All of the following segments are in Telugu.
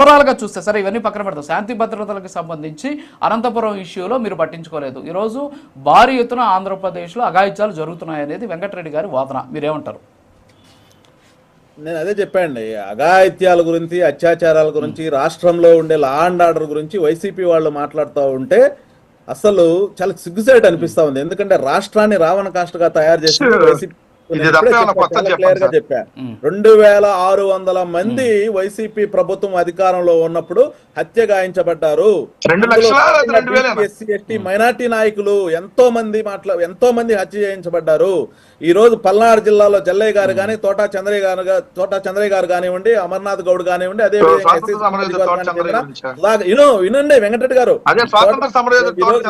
ఓవరాల్గా చూస్తే సరే ఇవన్నీ పక్కన పెడతాం. శాంతి భద్రతలకు సంబంధించి అనంతపురం ఇష్యూలో మీరు పట్టించుకోలేదు. ఈరోజు భారీ ఎత్తున ఆంధ్రప్రదేశ్లో అఘాయిత్యాలు జరుగుతున్నాయనేది వెంకటరెడ్డి గారి వాదన. మీరేమంటారు? నేను అదే చెప్పండి, అఘాయిత్యాల గురించి, అత్యాచారాల గురించి, రాష్ట్రంలో ఉండే లా అండ్ ఆర్డర్ గురించి వైసీపీ వాళ్ళు మాట్లాడుతూ ఉంటే అసలు చాలా సిగ్గుసేట్ అనిపిస్తా ఉంది. ఎందుకంటే రాష్ట్రాన్ని రావణ కాష్టగా తయారు చేసి వైసీపీ క్లియర్ గా చెప్పా. 2600 మంది వైసీపీ ప్రభుత్వం అధికారంలో ఉన్నప్పుడు హత్య గాయించబడ్డారు. ఎస్సీ ఎస్టీ మైనార్టీ నాయకులు ఎంతో మంది హత్య చేయించబడ్డారు. ఈ రోజు పల్నాడు జిల్లాలో జల్లయ్య గారు కానీ, తోటా చంద్రయ్య గారు కానివ్వండి, అమర్నాథ్ గౌడ్ కానివ్వండి, అదే వినండి వెంకటరెడ్డి గారు,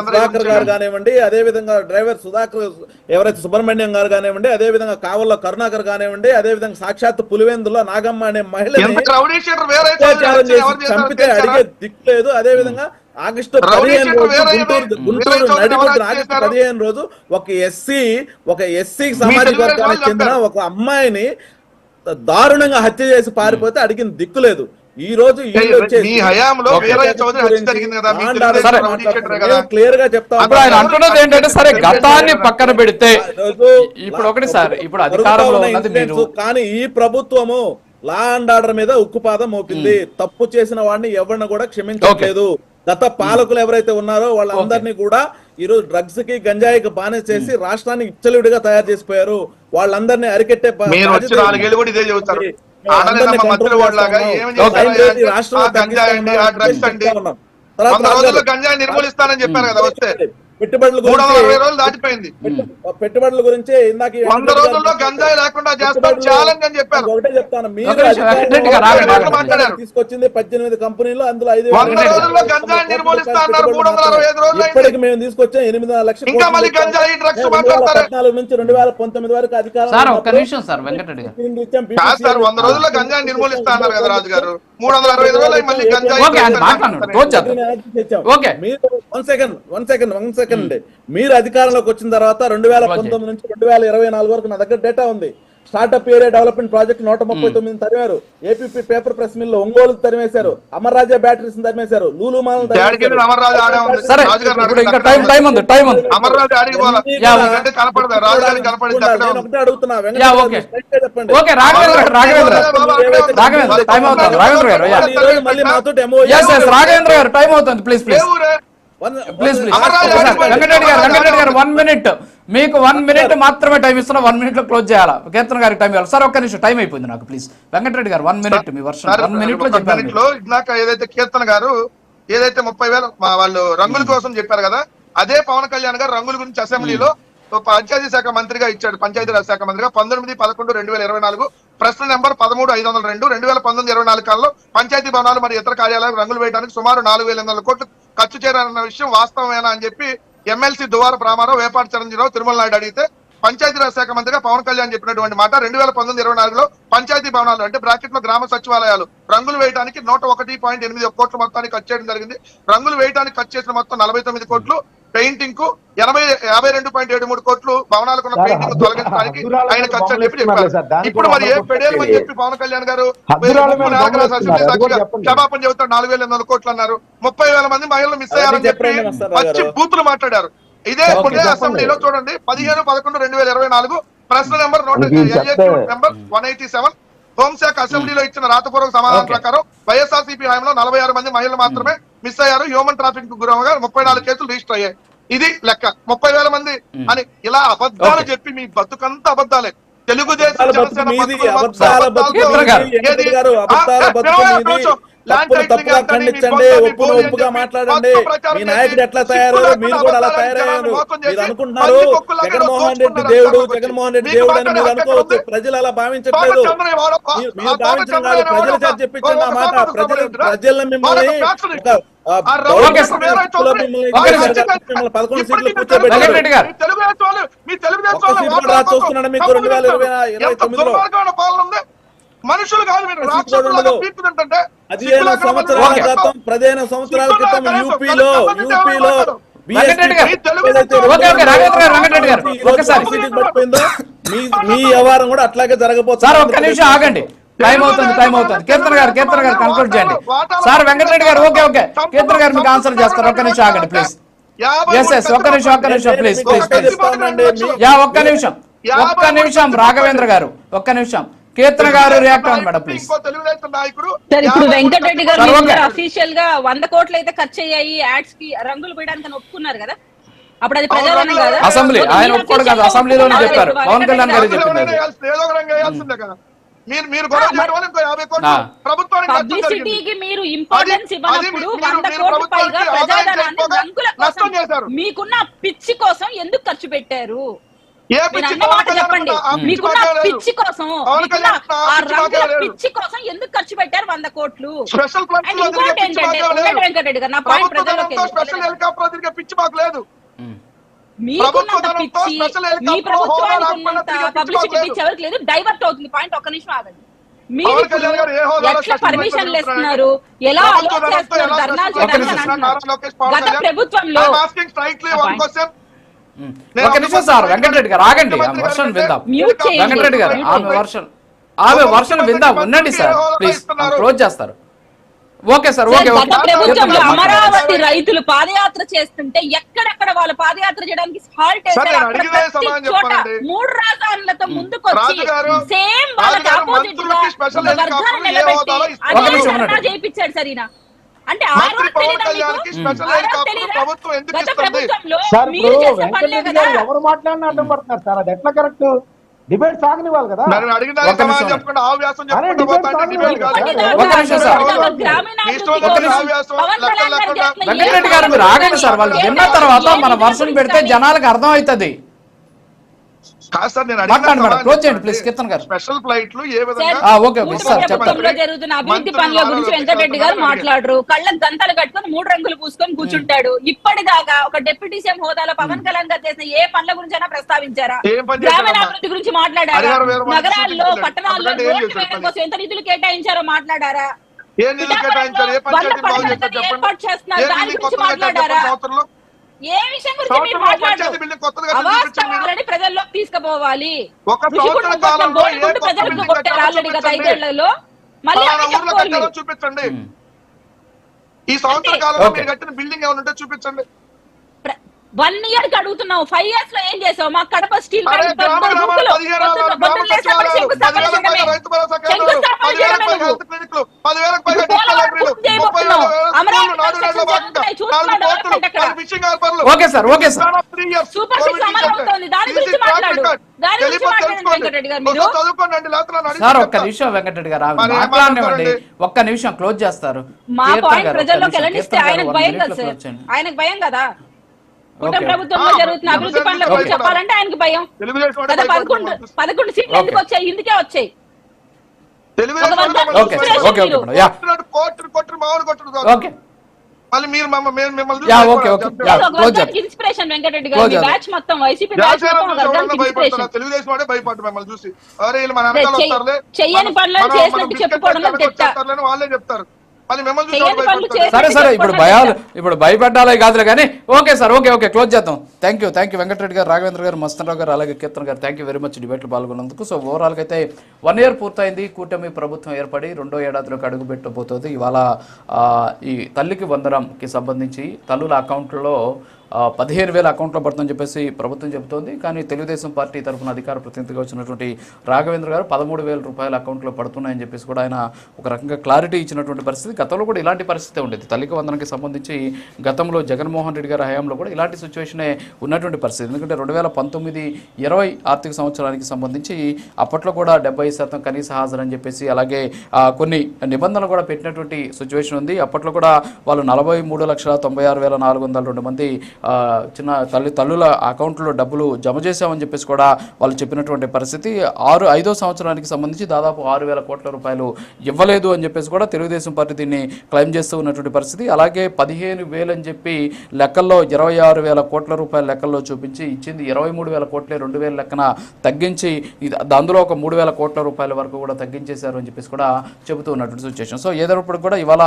సుధాకర్ గారు కానివ్వండి, అదే విధంగా డ్రైవర్ సుధాకర్ ఎవరైతే సుబ్రహ్మణ్యం గారు కానివ్వండి, అదే విధంగా కావల్లో కరుణాకర్ కానివ్వండి, అదే విధంగా సాక్షాత్ పులివెందులో నాగమ్మ అనే మహిళని చంపితే అడిగే దిక్కు లేదు. అదే విధంగా ఆగస్టు 15 రోజు గుంటూరు నడిబొడ్డున ఆగస్టు 15 రోజు ఒక ఎస్సీ సామాజిక వర్గానికి చెందిన ఒక అమ్మాయిని దారుణంగా హత్య చేసి పారిపోతే అడిగిన దిక్కు లేదు. ఈ రోజు క్లియర్ గా చెప్తా అంటున్నది ఏంటంటే సరే గతాన్ని పక్కన పెడితే ఇప్పుడు ఒకటి సార్, ఇప్పుడు అధికారంలో ఉన్నది మీరు, కానీ ఈ ప్రభుత్వము లా అండ్ ఆర్డర్ మీద ఉక్కుపాదం మోపింది. తప్పు చేసిన వాడిని ఎవరిని కూడా క్షమించట్లేదు. గత పాలకులు ఎవరైతే ఉన్నారో వాళ్ళందరినీ కూడా ఈరోజు డ్రగ్స్ కి గంజాయికి బానే చేసి రాష్ట్రాన్ని ఇచ్చలుడిగా తయారు చేసిపోయారు. వాళ్ళందరినీ అరికెట్టే గంజాయి నిర్మూలిస్తానని చెప్పారు కదా, వస్తే పెట్టుబడుల గురించి ఇందాక 100 రోజుల్లో గంజాయి లేకుండా చేస్తాం ఛాలెంజ్ అని చెప్పారు. ఒకటే చెప్తాను, మీరు తీసుకొచ్చింది 18 కంపెనీలు, అందులో 100 రోజుల్లో గంజాయి నిర్మూలిస్తా అన్నారు. 365 రోజులు ఇప్పటికి మేము తీసుకొచ్చాం 8,00,000 లక్షలు. ఇంకా మళ్ళీ గంజాయి డ్రగ్స్ 2014 నుంచి 2019 వరకు అధికారం. 100 రోజుల్లో గంజాయి నిర్మూలిస్తా అన్నారు కదా రాజు గారు. 365 రోజులు మళ్ళీ గంజాయి. మీరు అధికారంలోకి వచ్చిన తర్వాత 2019 నుంచి 2024 వరకు నా దగ్గర డేటా ఉంది. స్టార్ట్అప్ ఏరియా డెవలప్మెంట్ ప్రాజెక్ట్ 139 తరిమారు. APP paper press mill Ongole తరిమేశారు. అమర్ రాజా బ్యాటరీస్ తరిమేశారు. లూలు మాల్ అడుగుతున్నా మళ్ళీ మాతో రాఘవేంద్ర గారు టైం అవుతుంది. ప్లీజ్ వెంకటరెడ్డి గారు 1 మినిట్, మీకు 1 మినిట్ మాత్రమే టైం ఇస్తున్నా. 1 మినిట్ లో క్లోజ్ చేయాలా? కీర్తన గారికి టైం ఇవ్వాలి సార్. ఒక్క నిమిషం టైం అయిపోయింది నాకు. ప్లీజ్ వెంకటరెడ్డి గారు 1 మినిట్ మీ వర్షన్ 1 మినిట్ లో చెప్పారు. ఇందాక ఏదైతే కీర్తన గారు ఏదైతే 30,000 వాళ్ళు రంగుల కోసం చెప్పారు కదా, అదే పవన్ కళ్యాణ్ గారు రంగుల గురించి అసెంబ్లీలో పంచాయతీ శాఖ మంత్రిగా ఇచ్చాడు. పంచాయతీరాజ్ శాఖ మంత్రిగా 19/11/2024 ప్రశ్న నెంబర్ 13/502 2019-24 కాలంలో పంచాయతీ భవనాలు మరియు ఇతర కార్యాలయాలకు రంగులు వేయడానికి సుమారు 4,800 కోట్లు ఖర్చు చేయాలన్న విషయం వాస్తవమేనా అని చెప్పి ఎమ్మెల్సీ దువార రామారావు, వేపాటి చిరంజీవిరావు, తిరుమల నాయుడు అడిగితే పంచాయతీరాజ్ శాఖ మంత్రిగా పవన్ కళ్యాణ్ చెప్పినటువంటి మాట 2019-24లో పంచాయతీ భవనాలు అంటే బ్రాకెట్ లో గ్రామ సచివాలయాలు రంగులు వేయడానికి 101.81 కోట్ల మొత్తానికి ఖర్చు చేయడం జరిగింది. రంగులు వేయడానికి ఖర్చు చేసిన మొత్తం 49 కోట్లు, పెయింటింగ్ కు 52.73 కోట్లు, భవనాలకు ఉన్న పెయింటింగ్ తొలగించడానికి ఆయన ఖర్చు అని చెప్పి చెప్పారు. ఇప్పుడు మరి ఏ పెడేలు అని చెప్పి పవన్ కళ్యాణ్ గారు క్షమాపణ చెబుతారు. 4,800 కోట్లు అన్నారు. 30,000 మంది మహిళలు మిస్ అయ్యారని చెప్పి వచ్చి బూతులు మాట్లాడారు. ఇదే అసెంబ్లీలో చూడండి 15/11/2024 ప్రశ్న నెంబర్ 187 హోంశాఖ అసెంబ్లీలో ఇచ్చిన రాతపూర్వక సమాధానం ప్రకారం వైఎస్ఆర్సీపీ హయాంలో 46 మంది మహిళలు మాత్రమే మిస్ అయ్యారు. హ్యూమన్ ట్రాఫిక్ కు గురవగా 34 కేసులు రిజిస్టర్ అయ్యాయి. ఇది లెక్క. 30,000 మంది అని ఇలా అబద్ధాలు చెప్పి మీ బతుకంతా అబద్ధాలే. తెలుగుదేశం ఖండించండి, ఒప్పుగా మాట్లాడండి. మీ నాయకుడు ఎట్లా తయారయ్యారో మీరు కూడా అలా తయారయ్యారు. మీరు అనుకుంటున్నారు జగన్మోహన్ రెడ్డి దేవుడు అని మీరు అనుకోవచ్చు. ప్రజలు అలా భావించట్లేదు. మీరు భావించడం కాదు, ప్రజల చేత చెప్పించండి ఆ మాట. ప్రజలను మిమ్మల్ని 11 సీట్లు కూర్చోబెట్టారు. చూస్తున్నాడు మీకు 2029లో మనుషులు కాదు మీరు. 15 సంవత్సరాల క్రితం 15 సంవత్సరాల క్రితం యూపీలో మీ వ్యవహారం కూడా అట్లాగే జరగబోతుంది. ఒక్క నిమిషం ఆగండి టైం అవుతుంది కీర్తన గారు కంక్లూడ్ చేయండి సార్. వెంకటరెడ్డి గారు ఓకే కీర్తన గారు మీకు ఆన్సర్ చేస్తారు. ఒక్క నిమిషం ఆగండి ప్లీజ్. ఎస్ ఒక్క నిమిషం ప్లీజ్. యా ఒక్క నిమిషం రాఘవేంద్ర గారు ఒక్క నిమిషం. కీర్తన గారు రియాక్ట్ అవ్వండి మేడం ప్లీజ్. తెలుగుదేశం నాయకుడు సార్ ఇప్పుడు వెంకటరెడ్డి గారు అఫీషియల్ గా 100 కోట్లు అయితే ఖర్చు అయ్యాయి యాడ్స్ కి రంగులు వేయడానికి అని ఒప్పుకున్నారు కదా, అప్పుడు అది ప్రజాధనం కదా. అసెంబ్లీ ఆయన ఒప్పుకోడు కదా, అసెంబ్లీలోనే చెప్పారు. పవన్ కళ్యాణ్ గారు చెప్పారు. ఏదో ఒక రంగు వేయాల్సిందే కదా. మీరు గొడవ చేయడం వల్ల ఇంకో 50 కోట్లు ప్రభుత్వానికి నష్టం జరిగింది. పబ్లిసిటీకి మీరు ఇంపార్టెన్స్ ఇవ్వనప్పుడు 100 కోట్ల పైగా ప్రజాధనాన్ని రంగుల నష్టం కోసం చేశారు. మీకున్న పిచ్చి కోసం ఎందుకు ఖర్చు పెట్టారు? ఏ పిచ్చి పవన్ కళ్యాణ్ చెప్పండి, మీకున్న పిచ్చి కోసం ఆ రంగుల పిచ్చి కోసం ఎందుకు ఖర్చు పెట్టారు 100 కోట్లు? స్పెషల్ And ఇంకోటి ఏంటంటే వెంకటరెడ్డి గారు నా పాయింట్ ప్రజల్లోకి స్పెషల్ హెలికాప్టర్ తిరిగే పిచ్చి మాకు లేదు. మీకున్నంత పిచ్చి మీ ప్రభుత్వానికి ఉన్నంత పబ్లిసిటీ పిచ్చి ఎవరికి లేదు. డైవర్ట్ అవుతుంది పాయింట్. ఒక్క నిమిషం ఆగండి. మీరు ఎట్లా పర్మిషన్లు ఇస్తున్నారు, ఎలా అలో చేస్తున్నారు ధర్నాలు చేయడానికి అంటున్నారు. గత ప్రభుత్వంలో ఒక నిమిషం సార్. వెంకటరెడ్డి గారు ఆగండి, ఆమె వర్షన్ విందాం. వెంకటరెడ్డి గారు ఆమె వర్షన్ విందాం. ఉండండి సార్ ప్లీజ్, క్లోజ్ చేస్తారు. Okay sir okay. గత ప్రభుత్వంలో అమరావతి రైతులు పాదయాత్ర చేస్తుంటే ఎక్కడెక్కడ వాళ్ళు పాదయాత్ర చేయడానికి హాల్ట్ చోట 3 రాజధానులతో ముందుకొచ్చి సేమ్ వాళ్ళకి ఆపోజిట్ గా వర్గాన్ని నిలబెట్టి చేయించాడు సరినా. అంటే గత ప్రభుత్వంలో మీరు చేసిన పనులే కదా. ఎవరు మాట్లాడినా అడ్డం పడుతున్నారు సార్, అది ఎట్లా కరెక్ట్? డిబేట్ సాగనివ్వాలి కదా. వెంకటరెడ్డి గారు మీరు ఆగండి సార్. వాళ్ళు విన్న తర్వాత మన వర్షం పెడితే జనాలకు అర్థం అవుతుంది. స్పెషల్ ఫ్లైట్లు ఏ విధంగా జరుగుతున్న అభివృద్ధి పనుల గురించి వెంకటరెడ్డి గారు మాట్లాడరు. కళ్ళకు దంతాలు కట్టుకుని 3 రంగులు పూసుకొని కూర్చుంటాడు. ఇప్పటిదాకా ఒక డిప్యూటీ సీఎం హోదాలో పవన్ కళ్యాణ్ గారు చేసిన ఏ పనుల గురించి అయినా ప్రస్తావించారా? గ్రామీణాభివృద్ధి గురించి మాట్లాడారా? నగరాల్లో పట్టణాల్లో రోడ్లు వేయడం కోసం ఎంత నిధులు కేటాయించారో మాట్లాడారా? ఏర్పాటు చేస్తున్నారు దాని గురించి మాట్లాడారా? ఏ విషయం గురించి మీరు మాట్లాడారు? అవాస్తవాలని ప్రజల్లోకి తీసుకుపోవాలి. ప్రజలకు కొట్టారు ఆల్రెడీ గత 5 ఏళ్లలో. మళ్ళీ చూపించండి. ఈ సంవత్సర కాలంలో మీరు కట్టిన బిల్డింగ్ ఏమైనా ఉంటే చూపించండి. 1 ఇయర్ కి అడుగుతున్నావు, 5 ఇయర్స్ లో ఏం చేసావు? మా Kadapa steel okay sir okay sir. Super six అమలు అవుతోంది, దాని గురించి మాట్లాడు. దాని గురించి మాట్లాడండి వెంకటరెడ్డి గారు. మీరు సార్ ఒక్క నిమిషం వెంకటరెడ్డి గారు మాట్లాడనివ్వండి. ఒక్క నిమిషం క్లోజ్ చేస్తారు. మా పాయింట్ ప్రజల్లోకి వెళ్ళనిస్తే ఆయనకు భయం కదా సార్, ఆయనకు భయం కదా. కూటమి ప్రభుత్వంలో జరుగుతున్న అభివృద్ధి పనుల గురించి చెప్పాలంటే ఆయనకి భయం. 11 సీట్లు ఎందుకు వచ్చాయి? ఇందుకే వచ్చాయి. ఇన్స్పిరేషన్ వెంకటరెడ్డి గారు బ్యాచ్ మొత్తం వైసీపీ బ్యాచ్ చెయ్యని పనులను చేసినట్టు చెప్పుకోవడం వాళ్ళే చెప్తారు. సరే ఇప్పుడు భయపెట్టాలే కాదులే కానీ. ఓకే సార్ ఓకే క్లోజ్ చేద్దాం. థ్యాంక్ యూ వెంకటరెడ్డి గారు, రాఘవేంద్ర గారు, మస్తన్ రావు గారు, అలాగే కీర్తన్ గారు. థ్యాంక్ యూ వెరీ మచ్ డిబేట్లో పాల్గొన్నందుకు. సో ఓవరాల్గా అయితే 1 ఇయర్ పూర్తయింది. కూటమి ప్రభుత్వం ఏర్పడి 2వ ఏడాదిలోకి అడుగు పెట్టబోతుంది. ఇవాళ ఈ తల్లికి వందనంకి సంబంధించి తల్లుల అకౌంట్లో 15,000 అకౌంట్లో పడుతుందని చెప్పేసి ప్రభుత్వం చెబుతోంది. కానీ తెలుగుదేశం పార్టీ తరఫున అధికార ప్రతినిధిగా వచ్చినటువంటి రాఘవేంద్ర గారు 13,000 రూపాయల అకౌంట్లో పడుతున్నాయని చెప్పేసి కూడా ఆయన ఒక రకంగా క్లారిటీ ఇచ్చినటువంటి పరిస్థితి. గతంలో కూడా ఇలాంటి పరిస్థితి ఉండేది. తల్లికి వందనకి సంబంధించి గతంలో జగన్మోహన్ రెడ్డి గారి హయాంలో కూడా ఇలాంటి సిచ్యువేషనే ఉన్నటువంటి పరిస్థితి. ఎందుకంటే 2019-20 ఆర్థిక సంవత్సరానికి సంబంధించి అప్పట్లో కూడా 70% కనీస హాజరు అని చెప్పేసి అలాగే కొన్ని నిబంధనలు కూడా పెట్టినటువంటి సిచ్యువేషన్ ఉంది. అప్పట్లో కూడా వాళ్ళు 43,96,402 మంది చిన్న తల్లుల అకౌంట్లో డబ్బులు జమ చేశామని చెప్పేసి కూడా వాళ్ళు చెప్పినటువంటి పరిస్థితి. 5వ సంవత్సరానికి సంబంధించి దాదాపు 6,000 కోట్ల రూపాయలు ఇవ్వలేదు అని చెప్పేసి కూడా తెలుగుదేశం పార్టీ దీన్ని క్లెయిమ్ చేస్తూ ఉన్నటువంటి పరిస్థితి. అలాగే 15,000 అని చెప్పి లెక్కల్లో 26,000 కోట్ల రూపాయల లెక్కల్లో చూపించి ఇచ్చింది 23,000 కోట్లే 2,000 లెక్కన తగ్గించి అందులో ఒక 3,000 కోట్ల రూపాయల వరకు కూడా తగ్గించేశారు అని చెప్పేసి కూడా చెబుతూ ఉన్నటువంటి సిచ్యువేషన్. సో ఏదైనప్పుడు కూడా ఇవాళ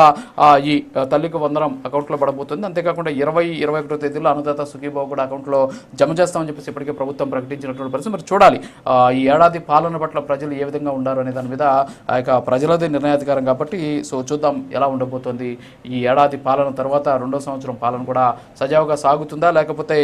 ఈ తల్లికి వందనం అకౌంట్లో పడబోతుంది. అంతేకాకుండా 20-21 తేదీలో పరిస్థితుల్లో అన్నదాత సుఖీభావ కూడా అకౌంట్లో జమ చేస్తామని చెప్పేసి ఇప్పటికే ప్రభుత్వం ప్రకటించినటువంటి పరిస్థితి. మరి చూడాలి ఈ ఏడాది పాలన పట్ల ప్రజలు ఏ విధంగా ఉండారు అనే దాని మీద ఆ యొక్క ప్రజలదే నిర్ణయాధికారం కాబట్టి సో చూద్దాం ఎలా ఉండబోతోంది. ఈ ఏడాది పాలన తర్వాత రెండో సంవత్సరం పాలన కూడా సజావుగా సాగుతుందా లేకపోతే